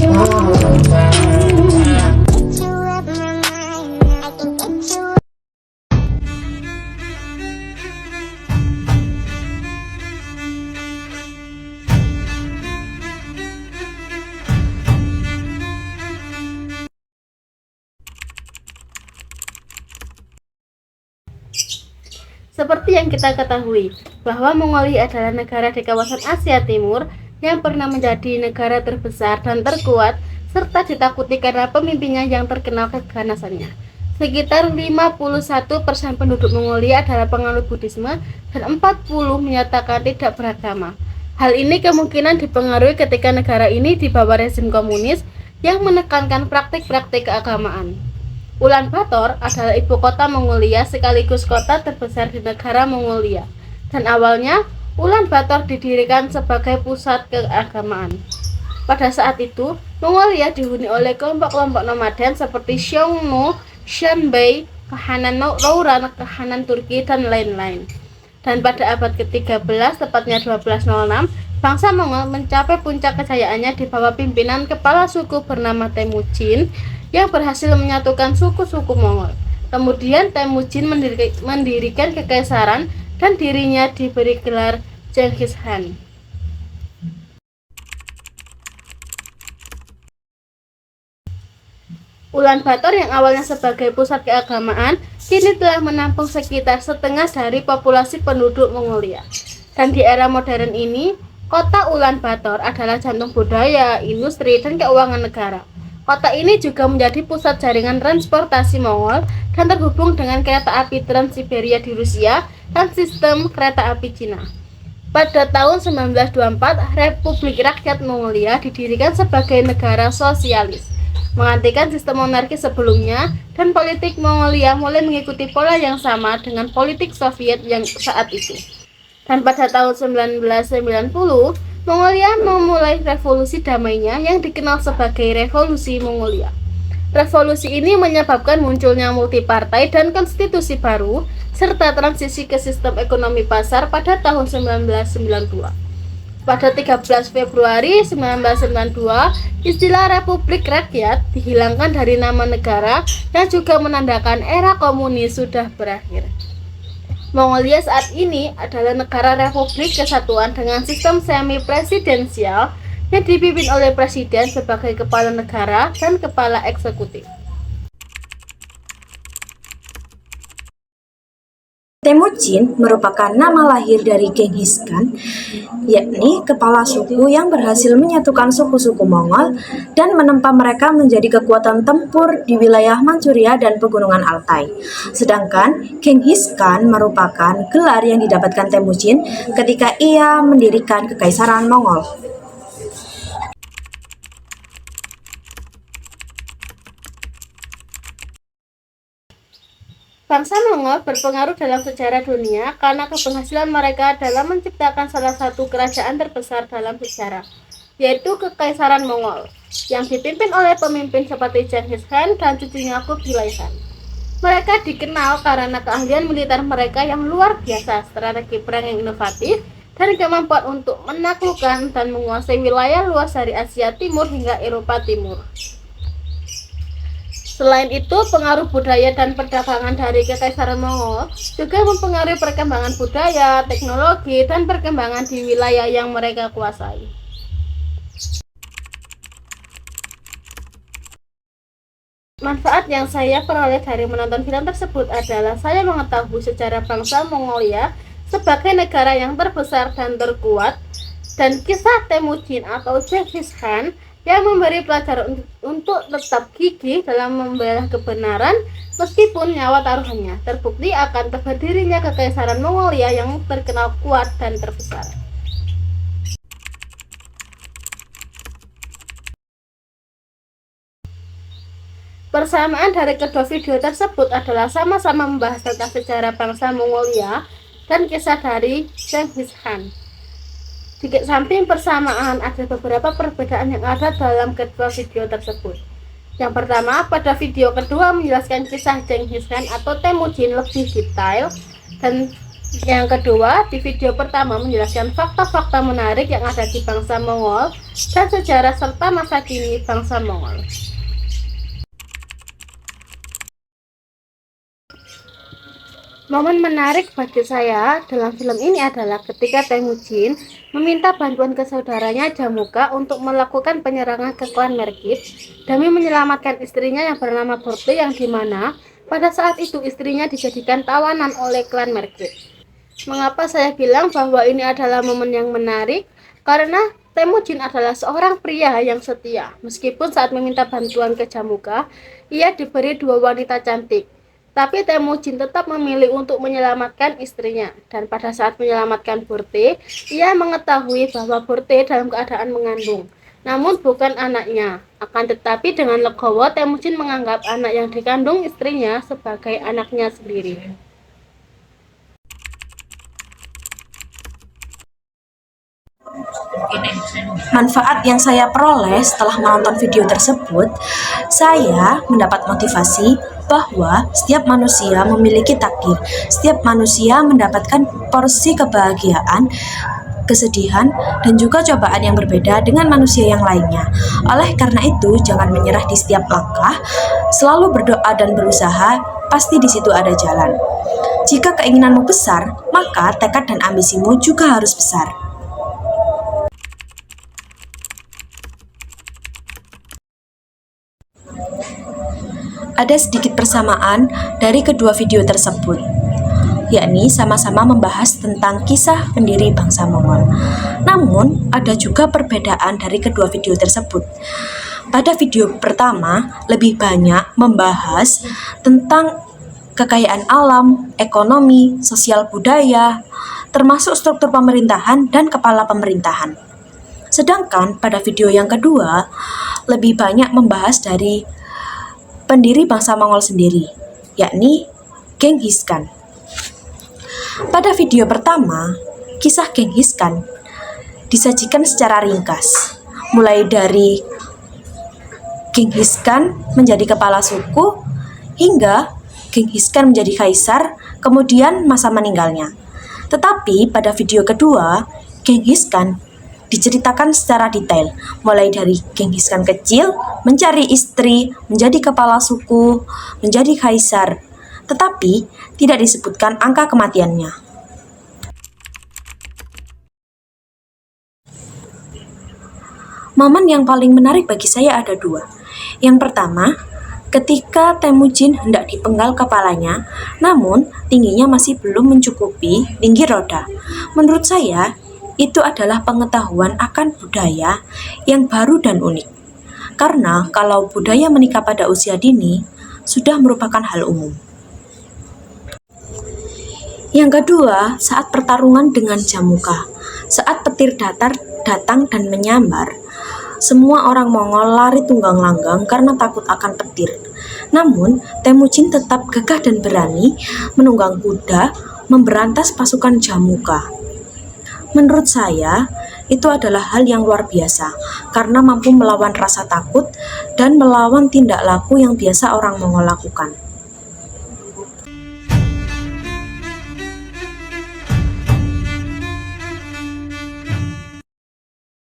Seperti yang kita ketahui, bahwa Mongolia adalah negara di kawasan Asia Timur yang pernah menjadi negara terbesar dan terkuat, serta ditakuti karena pemimpinnya yang terkenal keganasannya. Sekitar 51% penduduk Mongolia adalah penganut Buddhisme dan 40% menyatakan tidak beragama. Hal ini kemungkinan dipengaruhi ketika negara ini di bawah rezim komunis yang menekankan praktik-praktik keagamaan. Ulaanbaatar adalah ibu kota Mongolia sekaligus kota terbesar di negara Mongolia, dan awalnya Ulaanbaatar didirikan sebagai pusat keagamaan. Pada saat itu, Mongolia dihuni oleh kelompok-kelompok nomaden seperti Xiongnu, Xianbei, Kahanan Rouran, Kahanan Turki, dan lain-lain. Dan pada abad ke-13, tepatnya 1206, bangsa Mongol mencapai puncak kejayaannya di bawah pimpinan kepala suku bernama Temujin yang berhasil menyatukan suku-suku Mongol. Kemudian Temujin mendirikan kekaisaran dan dirinya diberi gelar Genghis Khan. Ulaanbaatar yang awalnya sebagai pusat keagamaan kini telah menampung sekitar setengah dari populasi penduduk Mongolia. Dan di era modern ini, kota Ulaanbaatar adalah jantung budaya, industri, dan keuangan negara. Kota ini juga menjadi pusat jaringan transportasi Mongol dan terhubung dengan kereta api Trans-Siberia di Rusia dan sistem kereta api Cina. Pada tahun 1924, Republik Rakyat Mongolia didirikan sebagai negara sosialis, menggantikan sistem monarki sebelumnya, dan politik Mongolia mulai mengikuti pola yang sama dengan politik Soviet yang saat itu. Dan pada tahun 1990, Mongolia memulai revolusi damainya yang dikenal sebagai Revolusi Mongolia. Revolusi ini menyebabkan munculnya multipartai dan konstitusi baru, serta transisi ke sistem ekonomi pasar pada tahun 1992. Pada 13 Februari 1992, istilah Republik Rakyat dihilangkan dari nama negara yang juga menandakan era komunis sudah berakhir. Mongolia saat ini adalah negara Republik Kesatuan dengan sistem semi-presidensial yang dipimpin oleh presiden sebagai kepala negara dan kepala eksekutif. Temujin merupakan nama lahir dari Genghis Khan, yakni kepala suku yang berhasil menyatukan suku-suku Mongol dan menempa mereka menjadi kekuatan tempur di wilayah Manchuria dan pegunungan Altai. Sedangkan Genghis Khan merupakan gelar yang didapatkan Temujin ketika ia mendirikan kekaisaran Mongol. Bangsa Mongol berpengaruh dalam sejarah dunia karena keberhasilan mereka dalam menciptakan salah satu kerajaan terbesar dalam sejarah, yaitu Kekaisaran Mongol, yang dipimpin oleh pemimpin seperti Genghis Khan dan cucunya Kublai Khan. Mereka dikenal karena keahlian militer mereka yang luar biasa, strategi perang yang inovatif, dan kemampuan untuk menaklukkan dan menguasai wilayah luas dari Asia Timur hingga Eropa Timur. Selain itu, pengaruh budaya dan perdagangan dari Kekaisaran Mongol juga mempengaruhi perkembangan budaya, teknologi, dan perkembangan di wilayah yang mereka kuasai. Manfaat yang saya peroleh dari menonton film tersebut adalah saya mengetahui sejarah bangsa Mongolia sebagai negara yang terbesar dan terkuat, dan kisah Temujin atau Genghis Khan yang memberi pelajaran untuk tetap gigih dalam membela kebenaran meskipun nyawa taruhannya. Terbukti akan berdirinya Kekaisaran Mongolia yang terkenal kuat dan terbesar. Persamaan dari kedua video tersebut adalah sama-sama membahas tentang sejarah bangsa Mongolia dan kisah dari Genghis Khan. Di samping persamaan, ada beberapa perbedaan yang ada dalam kedua video tersebut. Yang pertama, pada video kedua menjelaskan kisah Genghis Khan atau Temujin lebih detail, dan Yang kedua, di video pertama menjelaskan fakta-fakta menarik yang ada di bangsa Mongol dan sejarah serta masa kini bangsa Mongol. Momen menarik bagi saya dalam film ini adalah ketika Temujin meminta bantuan ke saudaranya Jamuka untuk melakukan penyerangan ke klan Merkit demi menyelamatkan istrinya yang bernama Borte, yang dimana pada saat itu istrinya dijadikan tawanan oleh klan Merkit. Mengapa saya bilang bahwa ini adalah momen yang menarik? Karena Temujin adalah seorang pria yang setia. Meskipun saat meminta bantuan ke Jamuka, ia diberi 2 wanita cantik. Tapi Temujin tetap memilih untuk menyelamatkan istrinya. Dan pada saat menyelamatkan Borte, ia mengetahui bahwa Borte dalam keadaan mengandung, namun bukan anaknya. Akan tetapi dengan legowo, Temujin menganggap anak yang dikandung istrinya sebagai anaknya sendiri. Manfaat yang saya peroleh setelah menonton video tersebut, saya mendapat motivasi bahwa setiap manusia memiliki takdir. Setiap manusia mendapatkan porsi kebahagiaan, kesedihan, dan juga cobaan yang berbeda dengan manusia yang lainnya. Oleh karena itu, jangan menyerah di setiap langkah, selalu berdoa dan berusaha, pasti di situ ada jalan. Jika keinginanmu besar, maka tekad dan ambisimu juga harus besar. Ada sedikit persamaan dari kedua video tersebut, yakni sama-sama membahas tentang kisah pendiri bangsa Mongol. Namun, ada juga perbedaan dari kedua video tersebut. Pada video pertama, lebih banyak membahas tentang kekayaan alam, ekonomi, sosial budaya, termasuk struktur pemerintahan dan kepala pemerintahan. Sedangkan pada video yang kedua, lebih banyak membahas dari pendiri bangsa Mongol sendiri, yakni Genghis Khan. Pada video pertama, kisah Genghis Khan disajikan secara ringkas, mulai dari Genghis Khan menjadi kepala suku hingga Genghis Khan menjadi kaisar, kemudian masa meninggalnya. Tetapi pada video kedua, Genghis Khan diceritakan secara detail, mulai dari Genghis Khan kecil, mencari istri, menjadi kepala suku, menjadi kaisar, tetapi tidak disebutkan angka kematiannya. Momen yang paling menarik bagi saya ada 2. Yang pertama, ketika Temujin hendak dipenggal kepalanya, namun tingginya masih belum mencukupi tinggi roda. Menurut saya, itu adalah pengetahuan akan budaya yang baru dan unik. Karena kalau budaya menikah pada usia dini, sudah merupakan hal umum. Yang kedua, saat pertarungan dengan Jamuka. Saat petir datar datang dan menyambar, semua orang Mongol lari tunggang langgang karena takut akan petir. Namun, Temujin tetap gagah dan berani menunggang kuda memberantas pasukan Jamuka. Menurut saya, itu adalah hal yang luar biasa karena mampu melawan rasa takut dan melawan tindak laku yang biasa orang Mongol lakukan.